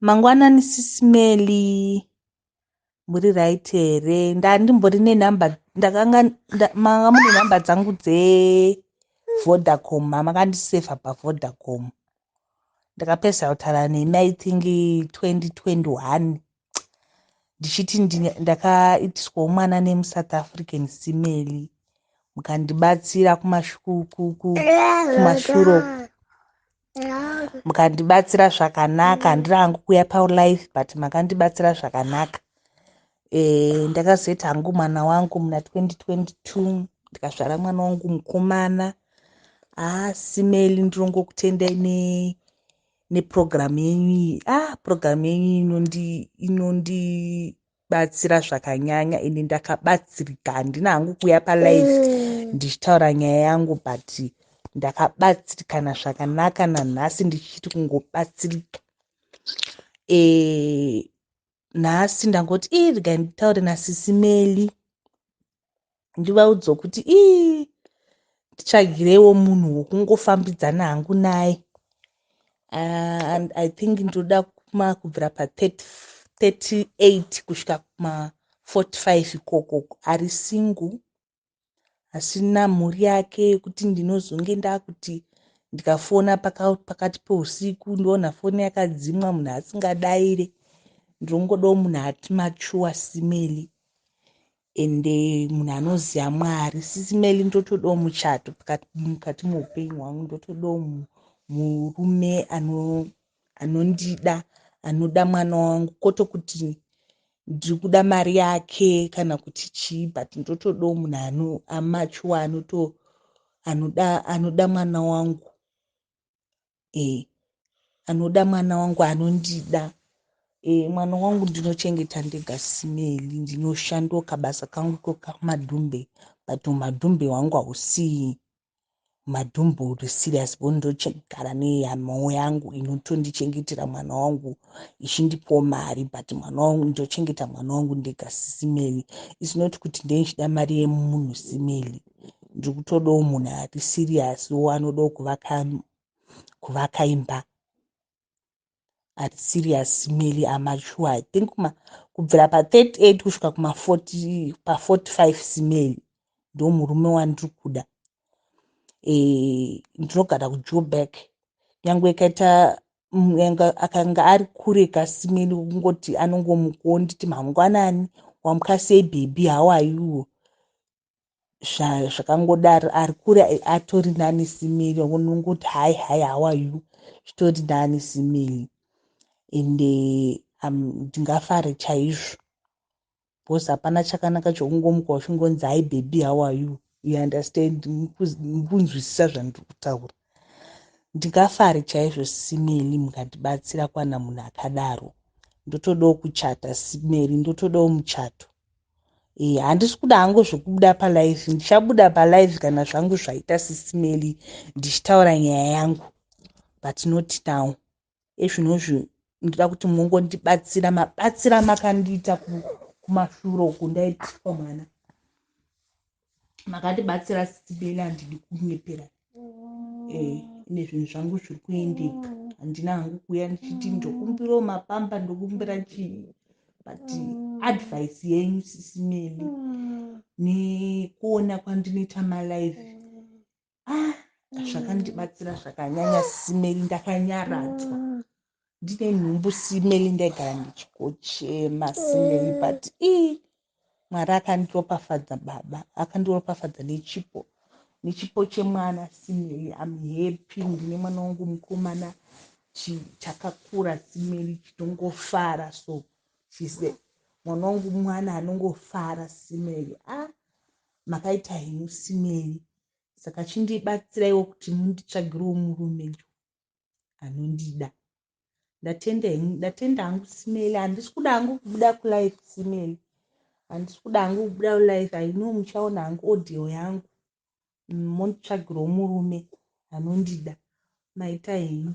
Mangwanani sisimeli, muri right here. Ndimbori nenhamba manga mune nhamba dzangu dzeVodacom, makandisevha paVodacom. Ndakapedza kutaura nemi I think 2021 ndichiti ndakaitiswawo mwana nemuSouth African simeli, mukandibatsira kumashuro, mukandibatsira zvakanaka. Handiri hangu kuuya paulife but makandibatsira zvakanaka. Ndakazoita hangu mwana wangu muna 2022, ndikazvara mwana wangu mukomana. Simeli ndirongo neprogramu yenyu iyi. Programu yenyu inondibatsira zvakanyanya ende ndakabatsirika. Handina hangu kuuya palive ndichitaura nyaya yangu but ndakabatsirikana zvakanaka nanhasi ndichiti kungobatsirika. Nhasi ndangoti regai nditaure nasisimeli ndivaudze kuti nditsvagirewo munhu wokungofambidzana hangu naye. And I think ndoda kubvira pa38 kusvika kuma45 ikoko ari single, asina mhuri yake yekuti ndinozonge ndakuti ndikafona pakati peusiku ndoona foni yakadzimwa munhu asingadaire. Ndirongodawo munhu ati machuwa simeli ende munhu anoziva Mwari. Sisimeli ndotodawo muchato mukati muupenyu hwangu. Ndotodawo murume anondida, anoda mwana wangu, kwete kuti ndiri kuda mari yake kana kuti chii, but ndotodawo munhu amachuwa anoda mwana wangu. Anoda mwana wangu, anondida. Mwana wangu ndinochengeta ndega simeli. Ndinoshandawo kabasa kangu kokamadhumbe but umadhumbe hwangu hausi madhumbe uri serious, bo ndogara nehama yangu inotondichengetera mwana wangu ichindipawo mari, but mwana wangu ndochengeta mwana wangu ndega simeli. Is not kuti ndechida mari yemunhu simeli. Ndiri kutodawo munhu ari serious wo anodawo kuvaka imba, ari serious simeli, amachuwa. I think kubvira pa38 kusvika pa45 simeli ndo murume wandiri kuda. Ndinogara kuJoburg. Nyangwe akanga ari kure kasimeli kungoti anongomukawo nditi mangwanani wamuka sei baby, how are you, zvakangodaro. Ari kure atori nani simeli, unongoti hi how are you, zvitori nani simeli. Ende ndingafare chaizvo because hapana chakanaka chokungomuka uchingonzi hi baby how are you. You understand? Mukunzwisisa zvandiri kutaura. Ndingafare chaizvo simeli mukandibatsira kuwana munhu akadaro. Ndotodawo kuchata simeli, ndotodawo muchato. Handisi kuda hangu zvokubuda palife. Ndichabuda palife kana zvangu zvaita sisimeli ndichitaura nyaya yangu, but not now. Ezvinozvi ndoda kuti mungondibatsira mabatsira makandiita kumashure uku ndaitiswa mwana. Makandibatsira sisimeli, handidi kunyepera. Ine zvinhu zvangu zviri kuendeka. Handina hangu kuuya ndichiti ndokumbirawo mapamba, ndokumbira chii, but advice yenyu sisimeli nekuona kwandinoita malive zvakandibatsira zvakanyanya sisimeli. Ndakanyaradzwa. Ndine nhumbu simeli ndaigara ndichikochema simeli, but Mwari akandiropafadza baba, akandiropafadza nechipo chemwana simeli. I'm happy. Ndine mwana wangu mukomana, chakakura simeli, chitongofara. So mwana wangu mwana anongofara simeli. Makaita henyu simeli. Saka chindibatsiraiwo kuti munditsvagirewo murume anondida. Ndatenda hangu simeli. Handisi kuda hangu kubuda kulife simeli. Handisi kuda hangu kubuda kulife. I know muchaona hangu audio yangu. Monditsvagirawo murume anondida. Maita henyu.